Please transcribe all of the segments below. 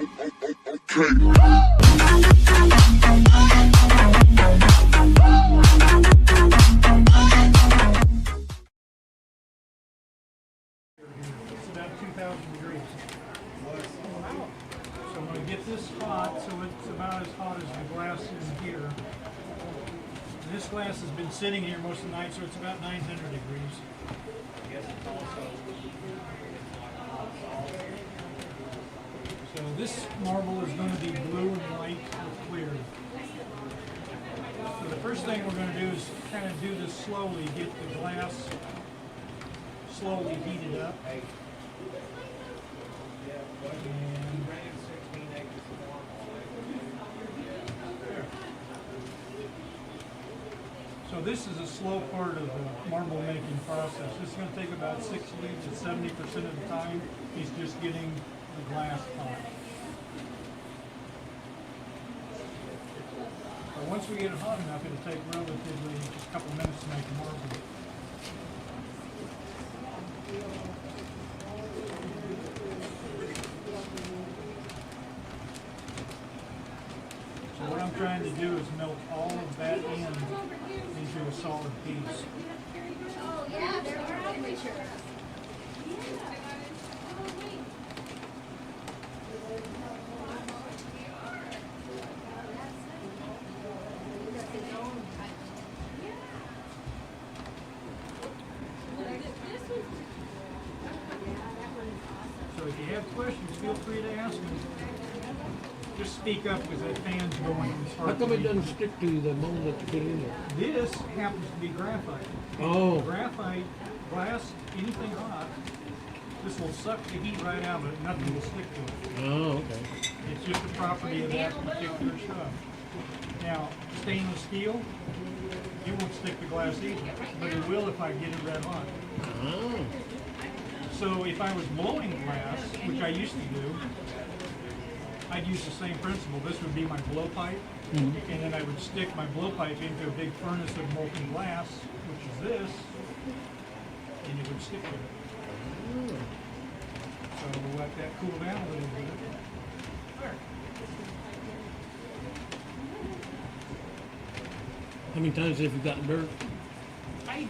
It's about 2,000 degrees. So I'm going to get this hot, so it's about as hot as the glass in here. And this glass has been sitting here most of the night, so it's about 900 degrees. So this marble is going to be blue and white with clear. So the first thing we're going to do is kind of do this slowly, get the glass slowly heated up. And there. So this is a slow part of the marble making process. This is going to take about 60 to 70% of the time. He's just getting the glass hot. But once we get it hot enough, it'll take relatively just a couple minutes to make the marble. So what I'm trying to do is melt all of that into a solid piece. Oh yeah, there are pictures. So if you have questions, feel free to ask them. Just speak up because that fan's going. How come it doesn't stick to the mold that you put in there? This happens to be graphite. Oh. Graphite, glass, anything hot, this will suck the heat right out of it. Nothing will stick to it. Oh, okay. It's just a property of that particular stuff. Now, stainless steel, it won't stick to glass either, but it will if I get it red hot. Oh. So if I was blowing glass, which I used to do, I'd use the same principle. This would be my blowpipe, and then I would stick my blowpipe into a big furnace of molten glass, which is this, and it would stick to it. So we'll let that cool down a little bit. There. How many times have you gotten dirt? I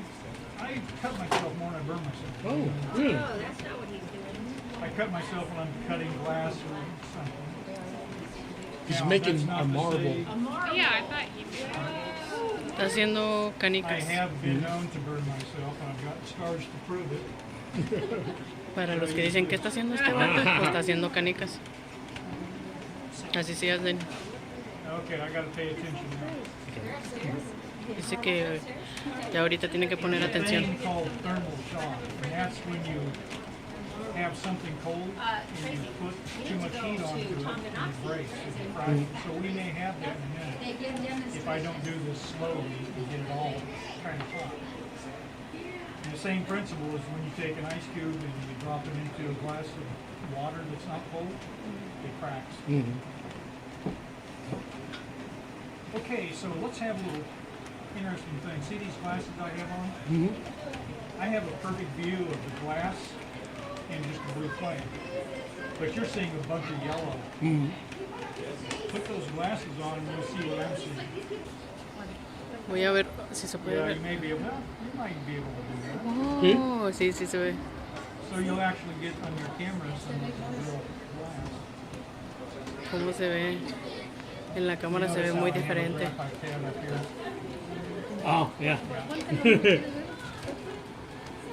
cut myself more than I burn myself. Oh, really? Oh, that's not what he's doing. I cut myself when I'm cutting glass or something. He's Now, making that's not a to marble. say- Yeah, I thought he did. Está haciendo I canicas. have been known to burn myself, and I've got scars to prove it. Para los que dicen, ¿qué está haciendo este vato? Pues está haciendo canicas. Así se hacen. Okay, I gotta pay attention now. Dice que ya ahorita tiene que poner There's a atención. thing called thermal shock, and that's when you have something cold and you put too much heat onto it and it breaks and it fries. So we may have that in a minute if I don't do this slowly and get it all kind of hot. And the same principle is when you take an ice cube and you drop it into a glass of water that's not cold, it cracks. Okay, so let's have a little interesting thing. See these glasses I have on? I have a perfect view of the glass and just a blue flame. But you're seeing a bunch of yellow. Put those glasses on and you'll see what I'm seeing. Voy a ver si se puede Yeah, ver. you may be able, well, you might be able to do that. Oh, sí, sí se ve. So you'll actually get on your camera some of the real glass. Cómo se ve. En la cámara se ve muy diferente. Oh, yeah.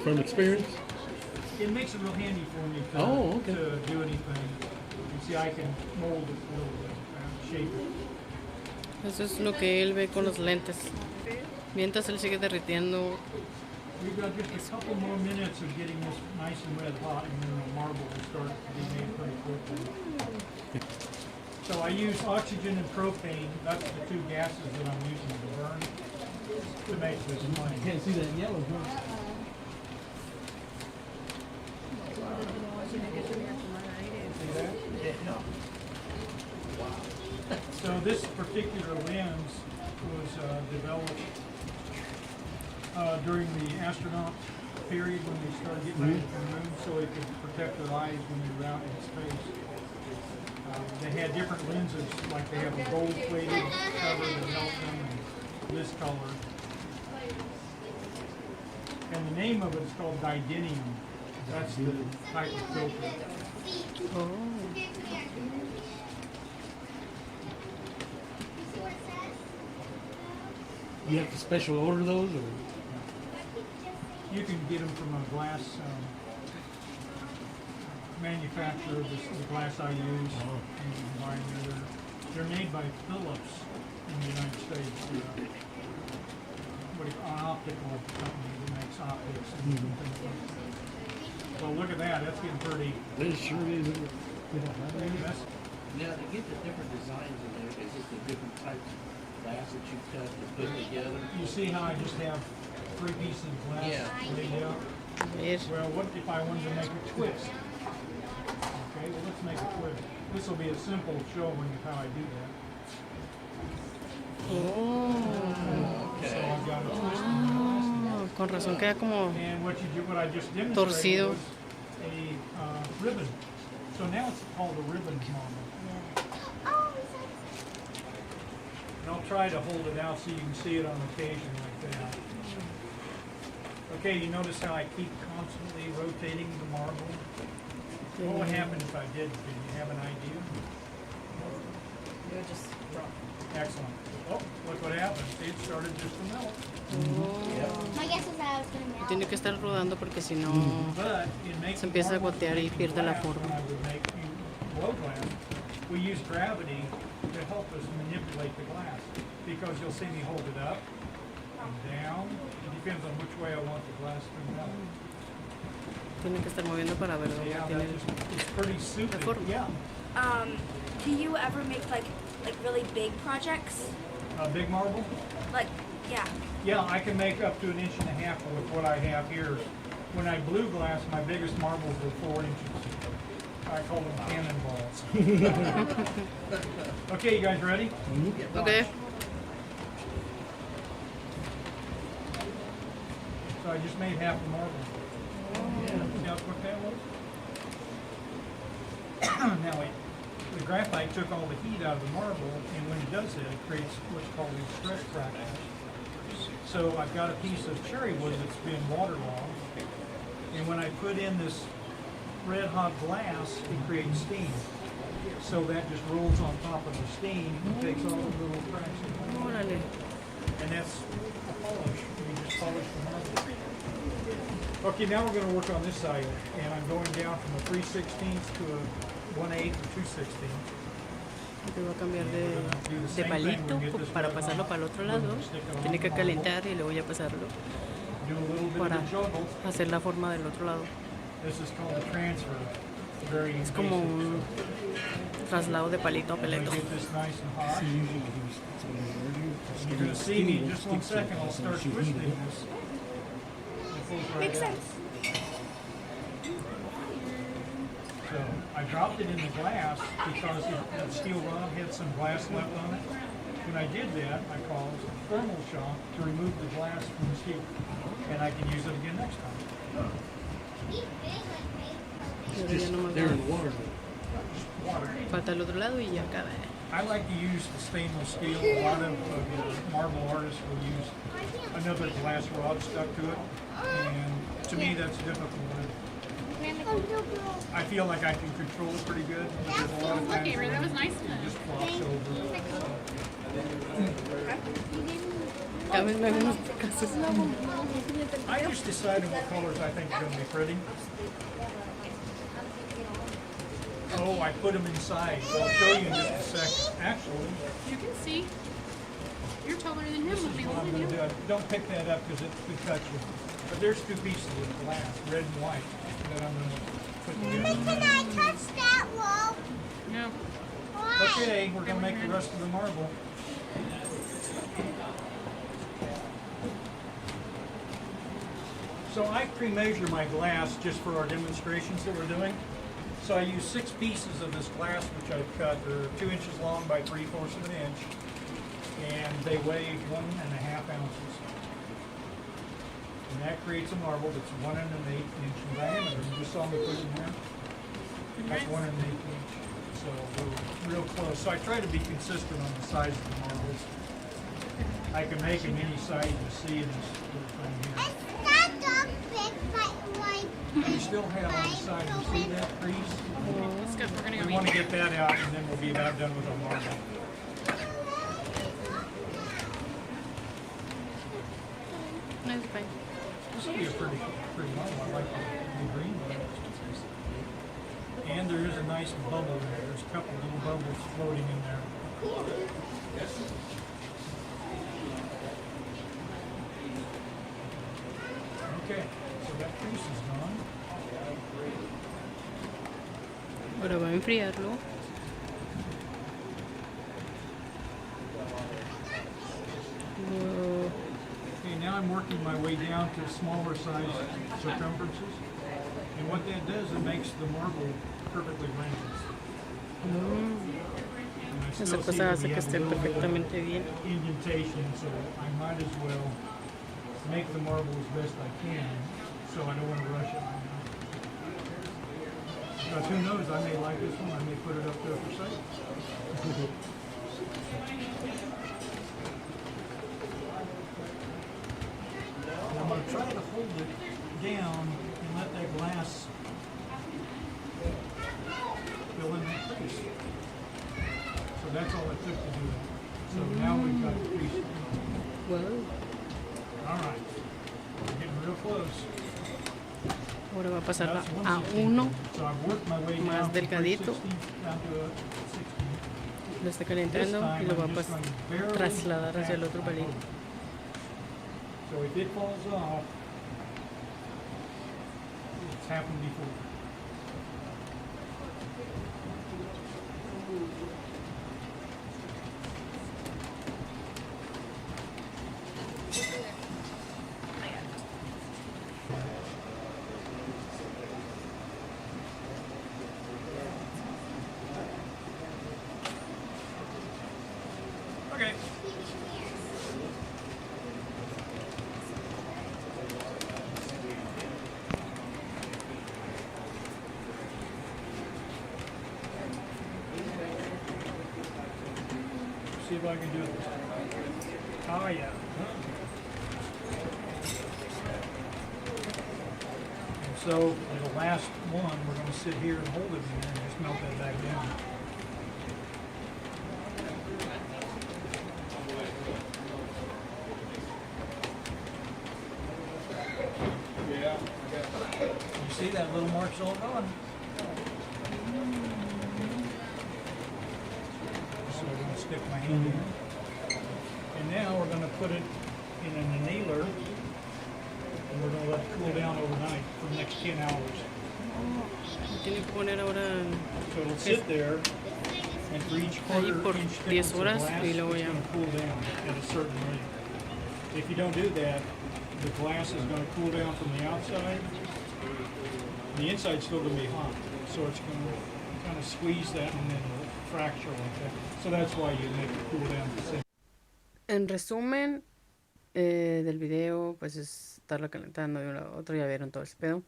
From experience? It makes it real handy for me to do anything. You see, I can mold it a little bit, shape it. Eso es lo que él ve con los lentes. Mientras él sigue derritiendo. We've got just a couple more minutes of getting this nice and red hot, and then the marble will start to be made pretty quickly. So I use oxygen and propane. That's the two gases that I'm using to burn to make this flame. Can't see that yellow, huh? See that? So this particular lens was developed during the astronaut period when they started getting ready for the moon, so it could protect their eyes when they were out in space. had different lenses, like they have a gold-plated cover that helps them, and this color. And the name of it is called didinium. That's the type of filter. Oh. You have to special order those, or You can get them from a glass manufacturer. This is the glass I use. And you can buy them. They're made by Philips in the United States. An optical company that makes optics and things like that. Well, look at that. That's getting pretty. it sure is. That's, Now, to get the different designs in there, is it the different types of glass that you cut and put together? you see how I just have 3 pieces of glass Yeah. laid out? Ver. Well, what if I wanted to make a twist? Okay, well, let's make a twist. This will be a simple showing of how I do that. Oh. So I've got a twist. Ah, con razón queda como And what I just demonstrated torcido. was a ribbon. So now it's called a ribbon model. And I'll try to hold it out so you can see it on occasion like that. Okay, you notice how I keep constantly rotating the marble? What would happen if I did? Do you have an idea? Excellent. Oh, look what happened. See, it started just to melt. My guess is that I was gonna melt. Tiene que estar rodando porque si no But it makes se empieza a marbles gotear y when pierde la glass, forma. when I would make blow glass, we use gravity to help us manipulate the glass. Because you'll see me hold it up and down. It depends on which way I want the glass to melt. tiene que estar moviendo para ver So yeah, tiene that just, it's pretty soothing. forma. Yeah. Do you ever make like really big projects? A big marble? Like, yeah. Yeah, I can make up to 1.5 inches with what I have here. When I blew glass, my biggest marbles were 4 inches. I call them cannonballs. Okay, you guys ready? Okay. So I just made half the marble. See how quick that was? Now wait. The graphite took all the heat out of the marble, and when it does that, it creates what's called a stress fracture. So I've got a piece of cherry wood that's been waterlogged, and when I put in this red hot glass, it creates steam. So that just rolls on top of the steam and takes all the little cracks in the marble. Órale. And that's a polish. We just polish the marble. Okay, now we're going to work on this side, and I'm going down from a 3/16 to a 1/8 or 2/16. Te voy a cambiar de palito para pasarlo para el otro lado. Tiene que calentar y luego ya pasarlo Do a little bit para of the juggle. hacer la forma del otro lado. This is called a transfer. Very Es como un traslado de palito a paleto. Get this nice and hot. You're going to see me in just 1 second. I'll start twisting this. Makes sense. So I dropped it in the glass because the steel rod had some glass left on it. When I did that, I caused a thermal shock to remove the glass from the steel, and I can use it again next time. Pero ya nomás They're in water. Water. falta el otro lado y ya acaba. I like to use the stainless steel. A lot of marble artists will use another glass rod stuck to it, and to me that's difficult. I feel like I can control it pretty good. But there's a lot of times where that was nice. it just flops over. A mí me hagan unos casos. I just decided what colors I think are going to be pretty. Oh, I put them inside. I'll show you in just a second. Actually, You can see. You're taller than him. this is what I'm going to do. Don't pick that up because it could cut you. But there's 2 pieces of glass, red and white, that I'm going to put together. Can I touch that wall? No. Okay, we're going to make the rest of the marble. So I pre-measure my glass just for our demonstrations that we're doing. So I use 6 pieces of this glass which I've cut. They're 2 inches long by 3/4 of an inch, and they weigh 1.5 ounces. And that creates a marble that's 1 1/8 inch in diameter. You just saw me put it in there. That's 1 1/8 inch. So so we're real close. So I try to be consistent on the size of the marbles. I can make them any size you see in this little thing here. That dog big, but like. You still have on the side, you see that crease? Let's go. We're gonna We want to get that out, and then we'll be about done with our marble. No, it's fine. This will be a pretty marble. I like the green one. And there is a nice bubble in there. There's a couple little bubbles floating in there. Okay, so that crease is gone. Ahora va a enfriarlo. Wow. Okay, now I'm working my way down to smaller size circumferences. And what that does, it makes the marble perfectly round. And I Esa still see cosa that hace we que have a esté little bit of perfectamente bien. indentation, so I might as well make the marble as best I can, so I don't want to rush it right now. But who knows, I may like this one, I may put it up there for sale. And I'm going to try to hold it down and let that glass fill in that crease. So that's all it took to do that. So now we've got the crease. Wow. All right, we're getting real close. Ahora va a pasarla That's a 1/16. uno. So I've worked my way más down from delgadito. 3/16 down to a 16. Lo está This calentando time y lo va I'm a just going to barely trasladar hacia el tap otro my palito. motor. So if it falls off, it's happened before. Okay. See if I can do it this time. Oh yeah. And so for the last one, we're going to sit here and hold it in there and just melt that back down. You see that little mark's all gone. So we're going to stick my hand in. And now we're going to put it in an annealer and we're going to let it cool down overnight for the next 10 hours. Tiene que poner ahora So it'll sit there and for each quarter por inch 10 thickness of horas glass, y it's luego going ya. to cool down at a certain rate. If you don't do that, the glass is going to cool down from the outside. The inside's still going to be hot, so it's going to kind of squeeze that and then it'll fracture like that. So that's why you make it cool down to sit. En resumen del video, pues es estarlo calentando de un lado a otro, ya vieron todo ese pedo.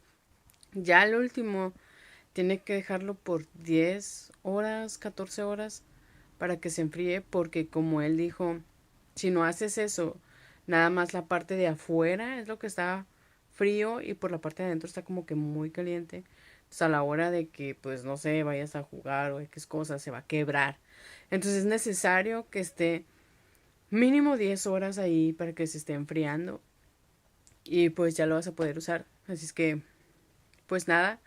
Ya el último, tiene que dejarlo por 10 horas, 14 horas para que se enfríe, porque como él dijo, si no haces eso, nada más la parte de afuera es lo que está frío y por la parte de adentro está como que muy caliente. Entonces a la hora de que, pues no sé, vayas a jugar o X cosas, se va a quebrar. Entonces es necesario que esté mínimo 10 horas ahí para que se esté enfriando y pues ya lo vas a poder usar. Así es que, pues nada,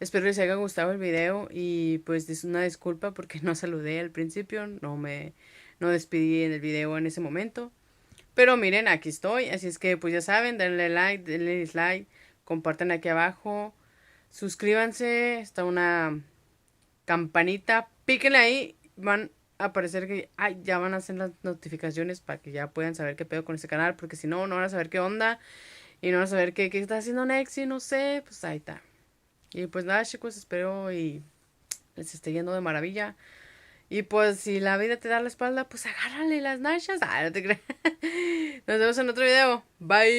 espero les haya gustado el video y pues es una disculpa porque no saludé al principio, no despedí en el video en ese momento. Pero miren, aquí estoy, así es que pues ya saben, denle like, denle dislike, compartan aquí abajo, suscríbanse, está una campanita, píquenle ahí, van a aparecer que ya van a hacer las notificaciones para que ya puedan saber qué pedo con este canal, porque si no, no van a saber qué onda y no van a saber qué está haciendo Nexi, no sé, pues ahí está. Y pues nada, chicos, espero y les esté yendo de maravilla. Y pues si la vida te da la espalda, pues agárrale las nachas. No te creas. Nos vemos en otro video. Bye.